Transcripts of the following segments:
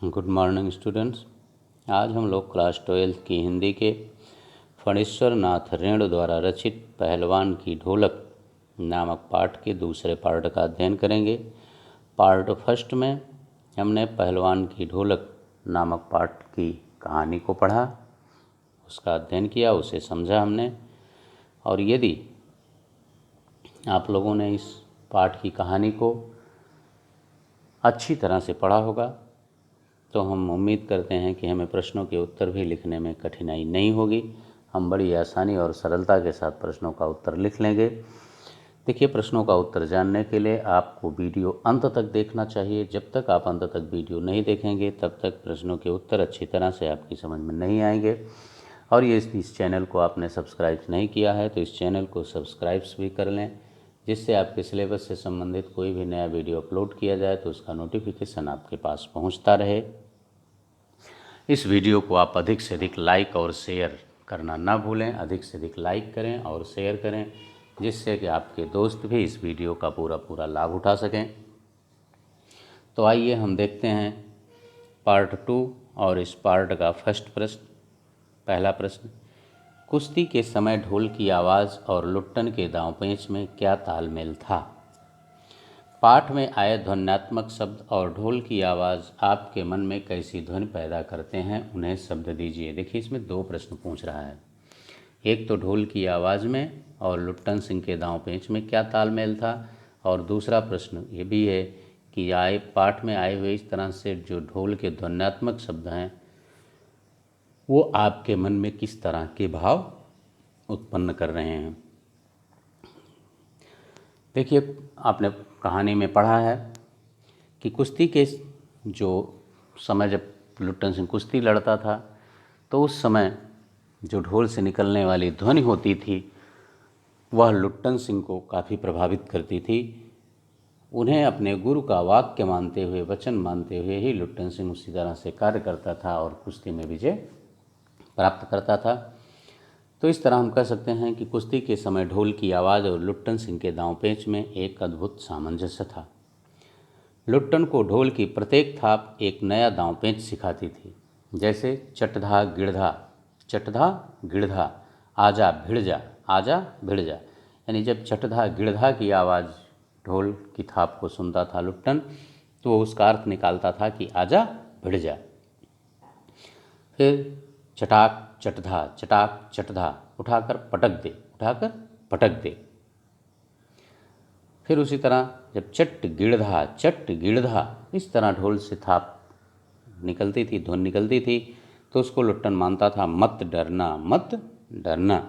Good morning students. आज हम लोग क्लास 12 की हिंदी के फणीश्वर नाथ रेणु द्वारा रचित पहलवान की ढोलक नामक पाठ के दूसरे पार्ट का अध्ययन करेंगे। पार्ट फर्स्ट में हमने पहलवान की ढोलक नामक पाठ की कहानी को पढ़ा, उसका अध्ययन किया, उसे समझा हमने। और यदि आप लोगों ने इस पाठ की कहानी को अच्छी तरह से पढ़ा होगा तो हम उम्मीद करते हैं कि हमें प्रश्नों के उत्तर भी लिखने में कठिनाई नहीं होगी। हम बड़ी आसानी और सरलता के साथ प्रश्नों का उत्तर लिख लेंगे। देखिए, प्रश्नों का उत्तर जानने के लिए आपको वीडियो अंत तक देखना चाहिए। जब तक आप अंत तक वीडियो नहीं देखेंगे तब तक प्रश्नों के उत्तर अच्छी तरह से आपकी समझ में नहीं आएंगे। और ये इस चैनल को आपने सब्सक्राइब नहीं किया है तो इस चैनल को सब्सक्राइब भी कर लें, जिससे आपके सिलेबस से संबंधित कोई भी नया वीडियो अपलोड किया जाए तो उसका नोटिफिकेशन आपके पास पहुंचता रहे। इस वीडियो को आप अधिक से अधिक लाइक और शेयर करना ना भूलें। अधिक से अधिक लाइक करें और शेयर करें, जिससे कि आपके दोस्त भी इस वीडियो का पूरा लाभ उठा सकें। तो आइए हम देखते हैं पार्ट 2 और इस पार्ट का फर्स्ट प्रश्न। पहला प्रश्न, कुश्ती के समय ढोल की आवाज़ और लुट्टन के दांव पेंच में क्या तालमेल था? पाठ में आए ध्वन्यात्मक शब्द और ढोल की आवाज़ आपके मन में कैसी ध्वनि पैदा करते हैं, उन्हें शब्द दीजिए। देखिए, इसमें दो प्रश्न पूछ रहा है। एक तो ढोल की आवाज़ में और लुट्टन सिंह के दांव पेंच में क्या तालमेल था, और दूसरा प्रश्न ये भी है कि पाठ में आए हुए इस तरह से जो ढोल के ध्वन्यात्मक शब्द हैं वो आपके मन में किस तरह के भाव उत्पन्न कर रहे हैं। देखिए, आपने कहानी में पढ़ा है कि कुश्ती के जो समय जब लुट्टन सिंह कुश्ती लड़ता था तो उस समय जो ढोल से निकलने वाली ध्वनि होती थी वह लुट्टन सिंह को काफ़ी प्रभावित करती थी। उन्हें अपने गुरु का वाक्य मानते हुए, वचन मानते हुए ही लुट्टन सिंह उसी तरह से कार्य करता था और कुश्ती में विजय प्राप्त करता था। तो इस तरह हम कह सकते हैं कि कुश्ती के समय ढोल की आवाज़ और लुट्टन सिंह के दांव पेंच में एक अद्भुत सामंजस्य था। लुट्टन को ढोल की प्रत्येक थाप एक नया दांव पेंच सिखाती थी, जैसे चटधा गिड़धा, चटधा गिड़धा, आजा भिड़ जा, आजा भिड़ जा। यानी जब चटधा गिड़धा की आवाज़ ढोल की थाप को सुनता था लुट्टन तो वो उसका अर्थ निकालता था कि आजा भिड़ जा। फिर चटाक चटधा, चटाक चटधा, उठाकर पटक दे, उठाकर पटक दे। फिर उसी तरह जब चट गिड़धा, इस तरह ढोल से थाप निकलती थी, धुन निकलती थी, तो उसको लुट्टन मानता था मत डरना, मत डरना।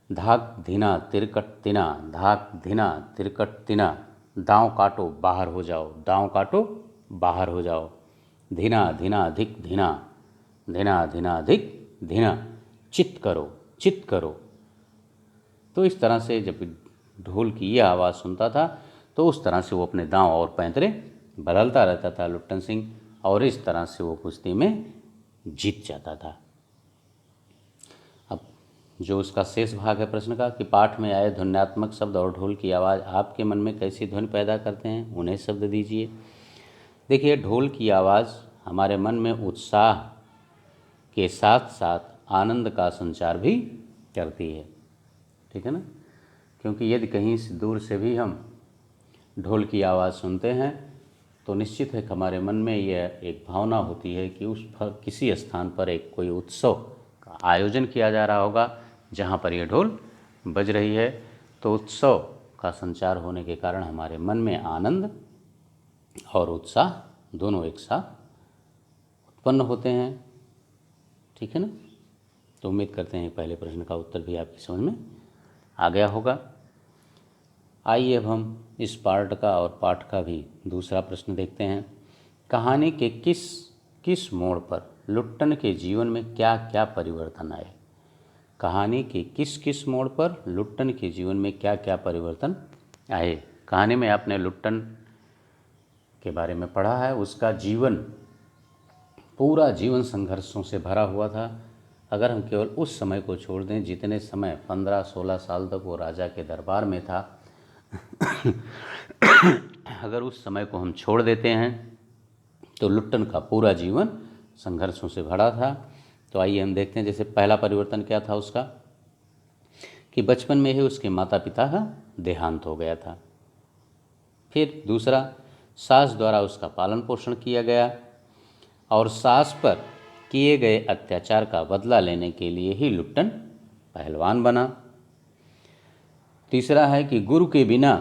धाक धिना तिरकट तिना, धाक धिना तिरकट तिना, दांव काटो बाहर हो जाओ, दांव काटो बाहर हो जाओ। धिना धिना अधिक धिना, धिना धिना अधिक धिना, चित करो, चित करो। तो इस तरह से जब ढोल की ये आवाज़ सुनता था तो उस तरह से वो अपने दांव और पैंतरे बदलता रहता था लुट्टन सिंह, और इस तरह से वो कुश्ती में जीत जाता था। अब जो उसका शेष भाग है प्रश्न का कि पाठ में आए ध्वन्यात्मक शब्द और ढोल की आवाज़ आपके मन में कैसी ध्वनि पैदा करते हैं, उन्हें शब्द दीजिए। देखिए, ढोल की आवाज़ हमारे मन में उत्साह के साथ साथ आनंद का संचार भी करती है, ठीक है ना। क्योंकि यदि कहीं से दूर से भी हम ढोल की आवाज़ सुनते हैं तो निश्चित है कि हमारे मन में यह एक भावना होती है कि उस पर किसी स्थान पर एक कोई उत्सव का आयोजन किया जा रहा होगा जहाँ पर यह ढोल बज रही है। तो उत्सव का संचार होने के कारण हमारे मन में आनंद और उत्साह दोनों एक साथ उत्पन्न होते हैं, ठीक है ना। तो उम्मीद करते हैं पहले प्रश्न का उत्तर भी आपकी समझ में आ गया होगा। आइए अब हम इस पार्ट का और पाठ का भी दूसरा प्रश्न देखते हैं। कहानी के किस किस मोड़ पर लुट्टन के जीवन में क्या क्या परिवर्तन आए? कहानी के किस किस मोड़ पर लुट्टन के जीवन में क्या क्या परिवर्तन आए? कहानी में आपने लुट्टन के बारे में पढ़ा है। उसका जीवन, पूरा जीवन संघर्षों से भरा हुआ था। अगर हम केवल उस समय को छोड़ दें जितने समय 15-16 साल तक वो राजा के दरबार में था अगर उस समय को हम छोड़ देते हैं तो लुट्टन का पूरा जीवन संघर्षों से भरा था। तो आइए हम देखते हैं, जैसे पहला परिवर्तन क्या था उसका, कि बचपन में ही उसके माता पिता का देहांत हो गया था। फिर दूसरा, सास द्वारा उसका पालन पोषण किया गया और सास पर किए गए अत्याचार का बदला लेने के लिए ही लुट्टन पहलवान बना। तीसरा है कि गुरु के बिना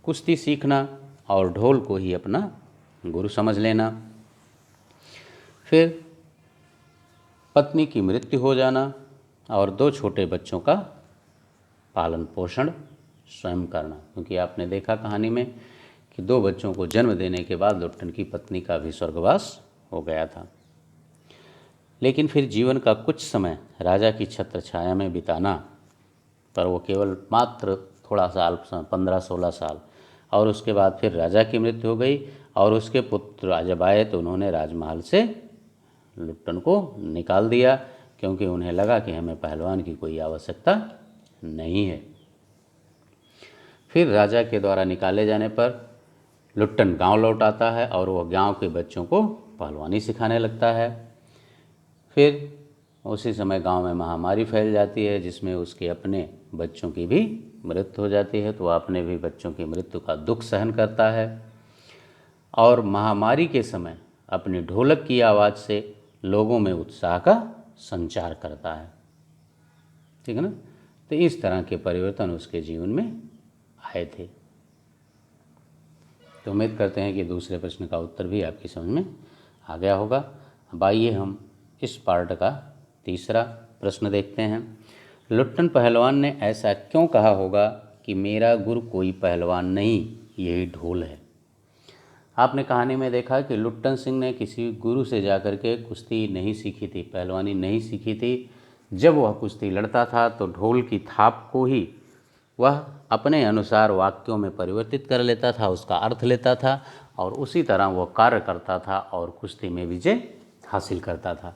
कुश्ती सीखना और ढोल को ही अपना गुरु समझ लेना। फिर पत्नी की मृत्यु हो जाना और 2 छोटे बच्चों का पालन पोषण स्वयं करना, क्योंकि आपने देखा कहानी में कि 2 बच्चों को जन्म देने के बाद लुट्टन की पत्नी का भी स्वर्गवास हो गया था। लेकिन फिर जीवन का कुछ समय राजा की छत्र छाया में बिताना, पर वो केवल मात्र थोड़ा साल, 15-16 साल, और उसके बाद फिर राजा की मृत्यु हो गई और उसके पुत्र जब आए तो उन्होंने राजमहल से लुट्टन को निकाल दिया, क्योंकि उन्हें लगा कि हमें पहलवान की कोई आवश्यकता नहीं है। फिर राजा के द्वारा निकाले जाने पर लुट्टन गांव लौट आता है और वह गांव के बच्चों को पहलवानी सिखाने लगता है। फिर उसी समय गांव में महामारी फैल जाती है, जिसमें उसके अपने बच्चों की भी मृत्यु हो जाती है। तो वह अपने भी बच्चों की मृत्यु का दुख सहन करता है और महामारी के समय अपनी ढोलक की आवाज़ से लोगों में उत्साह का संचार करता है। ठीक है ना। तो इस तरह के परिवर्तन उसके जीवन में आए थे। तो उम्मीद करते हैं कि दूसरे प्रश्न का उत्तर भी आपकी समझ में आ गया होगा। अब आइए हम इस पार्ट का तीसरा प्रश्न देखते हैं। लुट्टन पहलवान ने ऐसा क्यों कहा होगा कि मेरा गुरु कोई पहलवान नहीं, यही ढोल है। आपने कहानी में देखा कि लुट्टन सिंह ने किसी गुरु से जाकर के कुश्ती नहीं सीखी थी, पहलवानी नहीं सीखी थी। जब वह कुश्ती लड़ता था तो ढोल की थाप को ही वह अपने अनुसार वाक्यों में परिवर्तित कर लेता था, उसका अर्थ लेता था और उसी तरह वह कार्य करता था और कुश्ती में विजय हासिल करता था।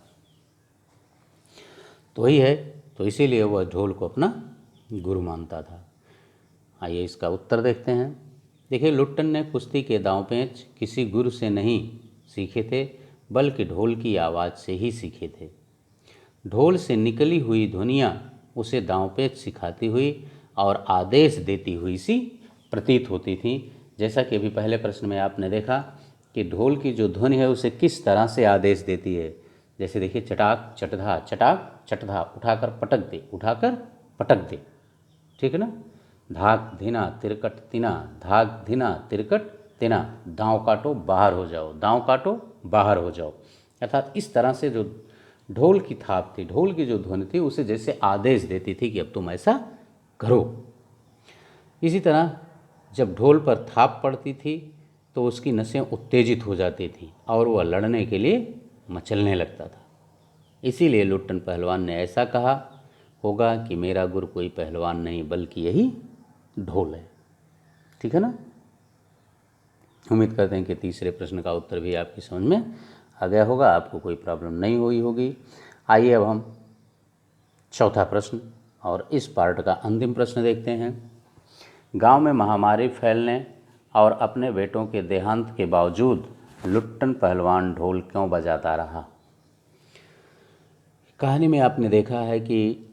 तो वही है, तो इसीलिए वह ढोल को अपना गुरु मानता था। आइए इसका उत्तर देखते हैं। देखिए, लुट्टन ने कुश्ती के दांव पेंच किसी गुरु से नहीं सीखे थे, बल्कि ढोल की आवाज़ से ही सीखे थे। ढोल से निकली हुई ध्वनियाँ उसे दांव पेंच सिखाती हुई और आदेश देती हुई सी प्रतीत होती थी। जैसा कि अभी पहले प्रश्न में आपने देखा कि ढोल की जो ध्वनि है उसे किस तरह से आदेश देती है। जैसे देखिए, चटाक चटधा, चटाक चटधा, उठाकर पटक दे, उठाकर पटक दे। ठीक है ना। धाक धिना तिरकट तिना, धाक धिना तिरकट तिना, दांव काटो बाहर हो जाओ, दांव काटो बाहर हो जाओ। अर्थात इस तरह से जो ढोल की थाप थी, ढोल की जो ध्वनि थी, उसे जैसे आदेश देती थी कि अब तुम ऐसा करो। इसी तरह जब ढोल पर थाप पड़ती थी तो उसकी नसें उत्तेजित हो जाती थीं और वह लड़ने के लिए मचलने लगता था। इसीलिए लुट्टन पहलवान ने ऐसा कहा होगा कि मेरा गुरु कोई पहलवान नहीं, बल्कि यही ढोल है। ठीक है ना। उम्मीद करते हैं कि तीसरे प्रश्न का उत्तर भी आपकी समझ में आ गया होगा, आपको कोई प्रॉब्लम नहीं हुई होगी। आइए अब हम चौथा प्रश्न और इस पार्ट का अंतिम प्रश्न देखते हैं। गांव में महामारी फैलने और अपने बेटों के देहांत के बावजूद लुट्टन पहलवान ढोल क्यों बजाता रहा। कहानी में आपने देखा है कि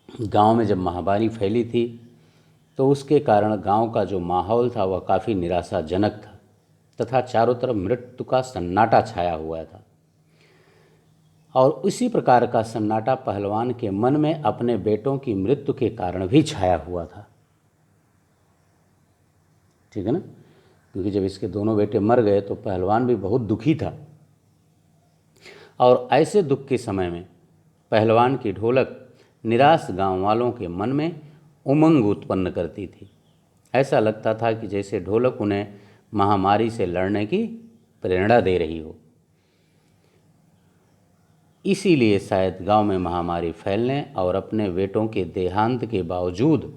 गांव में जब महामारी फैली थी तो उसके कारण गांव का जो माहौल था वह काफ़ी निराशाजनक था तथा चारों तरफ मृत्यु का सन्नाटा छाया हुआ था। और उसी प्रकार का सन्नाटा पहलवान के मन में अपने बेटों की मृत्यु के कारण भी छाया हुआ था। ठीक है ना। क्योंकि जब इसके दोनों बेटे मर गए तो पहलवान भी बहुत दुखी था और ऐसे दुख के समय में पहलवान की ढोलक निराश गांव वालों के मन में उमंग उत्पन्न करती थी। ऐसा लगता था कि जैसे ढोलक उन्हें महामारी से लड़ने की प्रेरणा दे रही हो। इसीलिए शायद गांव में महामारी फैलने और अपने बेटों के देहांत के बावजूद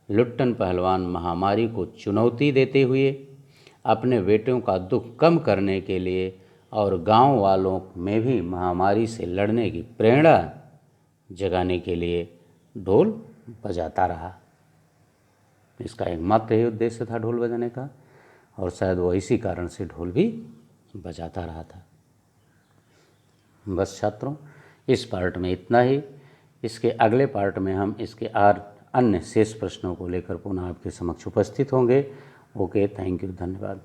लुट्टन पहलवान महामारी को चुनौती देते हुए अपने बेटों का दुख कम करने के लिए और गांव वालों में भी महामारी से लड़ने की प्रेरणा जगाने के लिए ढोल बजाता रहा। इसका एकमात्र ही उद्देश्य था ढोल बजाने का, और शायद वो इसी कारण से ढोल भी बजाता रहा था। बस छात्रों, इस पार्ट में इतना ही। इसके अगले पार्ट में हम इसके अन्य शेष प्रश्नों को लेकर पुनः आपके समक्ष उपस्थित होंगे। ओके, थैंक यू, धन्यवाद।